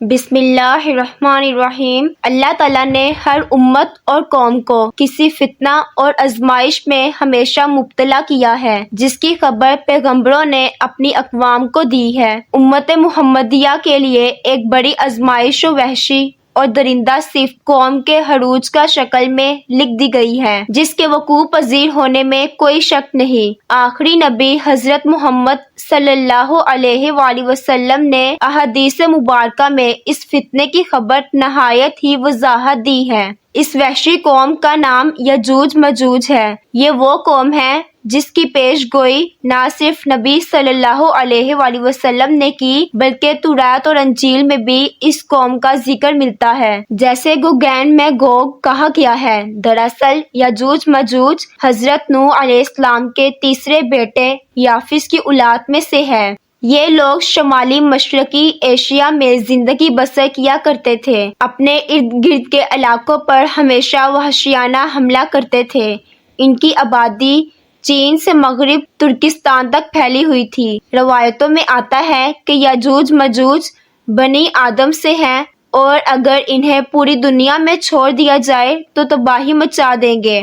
بسم اللہ الرحمن الرحیم۔ اللہ تعالیٰ نے ہر امت اور قوم کو کسی فتنہ اور آزمائش میں ہمیشہ مبتلا کیا ہے، جس کی خبر پیغمبروں نے اپنی اقوام کو دی ہے۔ امت محمدیہ کے لیے ایک بڑی آزمائش و وحشی اور درندہ صفت قوم کے عروج کا شکل میں لکھ دی گئی ہے، جس کے وقوع پذیر ہونے میں کوئی شک نہیں۔ آخری نبی حضرت محمد صلی اللہ علیہ وآلہ وسلم نے احادیث مبارکہ میں اس فتنے کی خبر نہایت ہی وضاحت دی ہے۔ اس وحشی قوم کا نام یجوج مجوج ہے۔ یہ وہ قوم ہے جس کی پیش گوئی نہ صرف نبی صلی اللہ علیہ وآلہ وسلم نے کی، بلکہ تورات اور انجیل میں بھی اس قوم کا ذکر ملتا ہے۔ جیسے گوگین میں گوگ کہا گیا ہے، دراصل یجوج مجوج حضرت نوح علیہ السلام کے تیسرے بیٹے یافس کی اولاد میں سے ہے۔ یہ لوگ شمالی مشرقی ایشیا میں زندگی بسر کیا کرتے تھے، اپنے ارد گرد کے علاقوں پر ہمیشہ وحشیانہ حملہ کرتے تھے۔ ان کی آبادی چین سے مغرب ترکستان تک پھیلی ہوئی تھی۔ روایتوں میں آتا ہے کہ یجوج مجوج بنی آدم سے ہیں، اور اگر انہیں پوری دنیا میں چھوڑ دیا جائے تو تباہی مچا دیں گے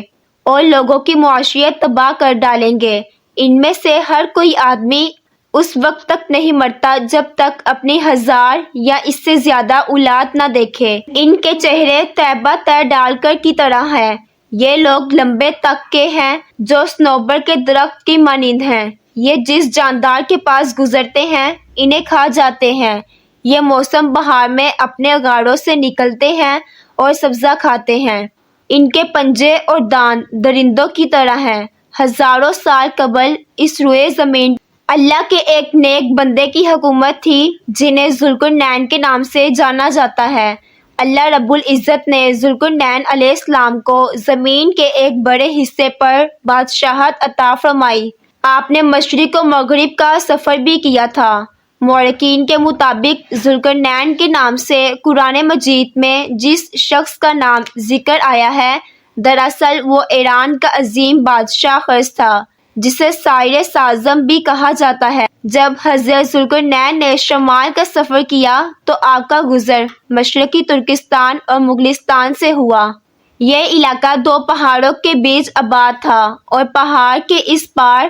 اور لوگوں کی معاشیت تباہ کر ڈالیں گے۔ ان میں سے ہر کوئی آدمی اس وقت تک نہیں مرتا جب تک اپنی 1000 یا اس سے زیادہ اولاد نہ دیکھے۔ ان کے چہرے طیبہ تر ڈالکر کی طرح ہیں۔ یہ لوگ لمبے تک کے ہیں جو صنوبر کے درخت کی مانند ہیں۔ یہ جس جاندار کے پاس گزرتے ہیں انہیں کھا جاتے ہیں۔ یہ موسم بہار میں اپنے غاروں سے نکلتے ہیں اور سبزہ کھاتے ہیں۔ ان کے پنجے اور دان درندوں کی طرح ہیں۔ ہزاروں سال قبل اس روئے زمین اللہ کے ایک نیک بندے کی حکومت تھی جنہیں ذوالقرنین کے نام سے جانا جاتا ہے۔ اللہ رب العزت نے ذوالقرنین علیہ السلام کو زمین کے ایک بڑے حصے پر بادشاہت عطا فرمائی۔ آپ نے مشرق و مغرب کا سفر بھی کیا تھا۔ مورخین کے مطابق ذوالقرنین کے نام سے قرآن مجید میں جس شخص کا نام ذکر آیا ہے، دراصل وہ ایران کا عظیم بادشاہ خرس تھا، جسے سائرس اعظم بھی کہا جاتا ہے۔ جب حضرت ذوالقرنین نے شمال کا سفر کیا تو آپ کا گزر مشرقی ترکستان اور مغلستان سے ہوا۔ یہ علاقہ 2 پہاڑوں کے بیچ آباد تھا، اور پہاڑ کے اس پار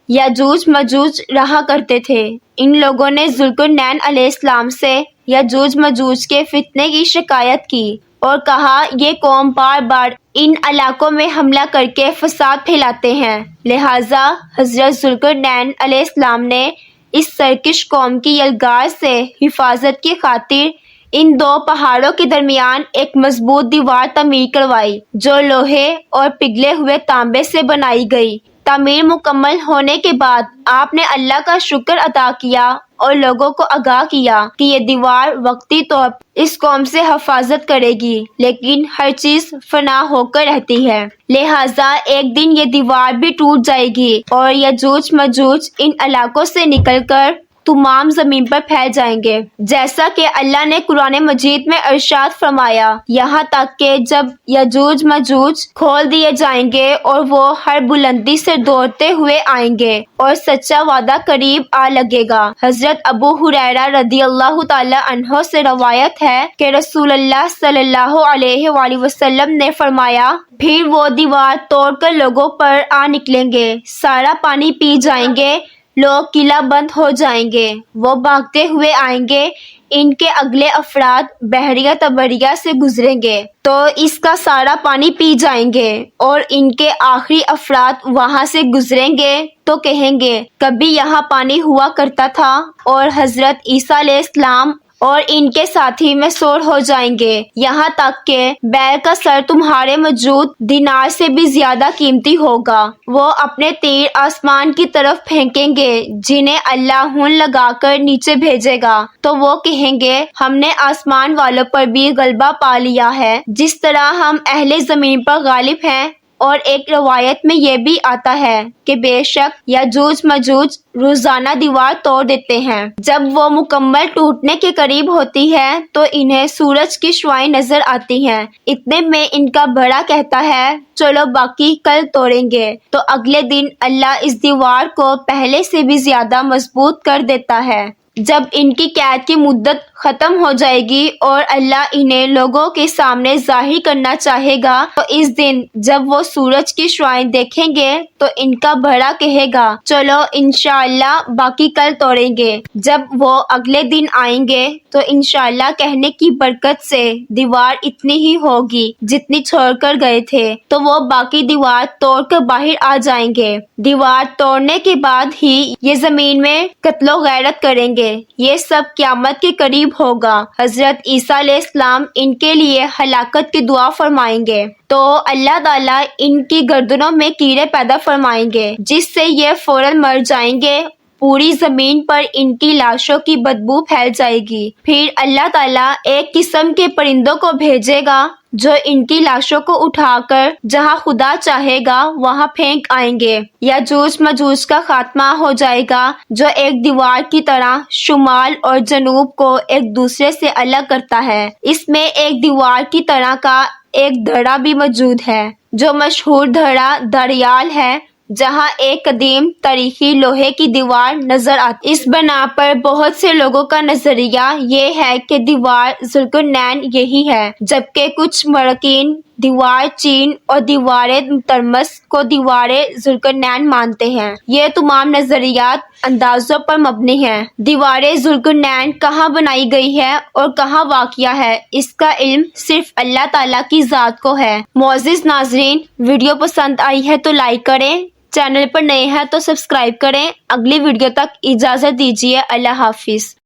یجوج مجوج رہا کرتے تھے۔ ان لوگوں نے ذوالقرنین علیہ السلام سے یجوج مجوج کے فتنے کی شکایت کی اور کہا یہ قوم بار بار ان علاقوں میں حملہ کر کے فساد پھیلاتے ہیں، لہٰذا حضرت ذوالقرنین علیہ السلام نے اس سرکش قوم کی یلغار سے حفاظت کی خاطر ان 2 پہاڑوں کے درمیان ایک مضبوط دیوار تعمیر کروائی، جو لوہے اور پگھلے ہوئے تانبے سے بنائی گئی۔ تعمیر مکمل ہونے کے بعد آپ نے اللہ کا شکر ادا کیا اور لوگوں کو آگاہ کیا کہ یہ دیوار وقتی طور پر اس قوم سے حفاظت کرے گی، لیکن ہر چیز فنا ہو کر رہتی ہے، لہٰذا ایک دن یہ دیوار بھی ٹوٹ جائے گی اور یجوج مجوج ان علاقوں سے نکل کر تمام زمین پر پھیل جائیں گے، جیسا کہ اللہ نے قرآن مجید میں ارشاد فرمایا، یہاں تک کہ جب یجوج مجوج کھول دیے جائیں گے اور وہ ہر بلندی سے دوڑتے ہوئے آئیں گے اور سچا وعدہ قریب آ لگے گا۔ حضرت ابو ہریرہ رضی اللہ تعالی عنہ سے روایت ہے کہ رسول اللہ صلی اللہ علیہ وآلہ وسلم نے فرمایا، پھر وہ دیوار توڑ کر لوگوں پر آ نکلیں گے، سارا پانی پی جائیں گے، لوگ قلعہ بند ہو جائیں گے، وہ بھاگتے ہوئے آئیں گے، ان کے اگلے افراد بحریہ تبریہ سے گزریں گے تو اس کا سارا پانی پی جائیں گے، اور ان کے آخری افراد وہاں سے گزریں گے تو کہیں گے کبھی یہاں پانی ہوا کرتا تھا، اور حضرت عیسیٰ علیہ السلام اور ان کے ساتھی محصور ہو جائیں گے، یہاں تک کہ بیل کا سر تمہارے موجود دینار سے بھی زیادہ قیمتی ہوگا۔ وہ اپنے تیر آسمان کی طرف پھینکیں گے جنہیں اللہ ہون لگا کر نیچے بھیجے گا، تو وہ کہیں گے ہم نے آسمان والوں پر بھی غلبہ پا لیا ہے جس طرح ہم اہل زمین پر غالب ہیں۔ اور ایک روایت میں یہ بھی آتا ہے کہ بے شک یجوج مجوج روزانہ دیوار توڑ دیتے ہیں۔ جب وہ مکمل ٹوٹنے کے قریب ہوتی ہے تو انہیں سورج کی شعاعیں نظر آتی ہیں۔ اتنے میں ان کا بڑا کہتا ہے چلو باقی کل توڑیں گے، تو اگلے دن اللہ اس دیوار کو پہلے سے بھی زیادہ مضبوط کر دیتا ہے۔ جب ان کی قید کی مدت ختم ہو جائے گی اور اللہ انہیں لوگوں کے سامنے ظاہر کرنا چاہے گا تو اس دن جب وہ سورج کی شعاعیں دیکھیں گے تو ان کا بڑا کہے گا چلو انشاءاللہ باقی کل توڑیں گے۔ جب وہ اگلے دن آئیں گے تو انشاءاللہ کہنے کی برکت سے دیوار اتنی ہی ہوگی جتنی چھوڑ کر گئے تھے تو وہ باقی دیوار توڑ کر باہر آ جائیں گے۔ دیوار توڑنے کے بعد ہی یہ زمین میں قتل و غارت کریں گے۔ یہ سب قیامت کے قریب ہوگا۔ حضرت عیسیٰ علیہ السلام ان کے لیے ہلاکت کی دعا فرمائیں گے تو اللہ تعالیٰ ان کی گردنوں میں کیڑے پیدا فرمائیں گے جس سے یہ فوراً مر جائیں گے۔ پوری زمین پر ان کی لاشوں کی بدبو پھیل جائے گی۔ پھر اللہ تعالیٰ ایک قسم کے پرندوں کو بھیجے گا جو ان کی لاشوں کو اٹھا کر جہاں خدا چاہے گا وہاں پھینک آئیں گے۔ یاجوج ماجوج کا خاتمہ ہو جائے گا جو ایک دیوار کی طرح شمال اور جنوب کو ایک دوسرے سے الگ کرتا ہے۔ اس میں ایک دیوار کی طرح کا ایک دھڑا بھی موجود ہے جو مشہور دھڑا دریال ہے جہاں ایک قدیم تاریخی لوہے کی دیوار نظر آتی۔ اس بنا پر بہت سے لوگوں کا نظریہ یہ ہے کہ دیوار ذوالقرنین یہی ہے، جبکہ کچھ مورخین دیوار چین اور دیوار ترمس کو دیوار ذوالقرنین مانتے ہیں۔ یہ تمام نظریات اندازوں پر مبنی ہیں۔ دیوار ذوالقرنین کہاں بنائی گئی ہے اور کہاں واقع ہے اس کا علم صرف اللہ تعالیٰ کی ذات کو ہے۔ معزز ناظرین، ویڈیو پسند آئی ہے تو لائک کریں، چینل پر نئے ہیں تو سبسکرائب کریں۔ اگلی ویڈیو تک اجازت دیجیے۔ اللہ حافظ۔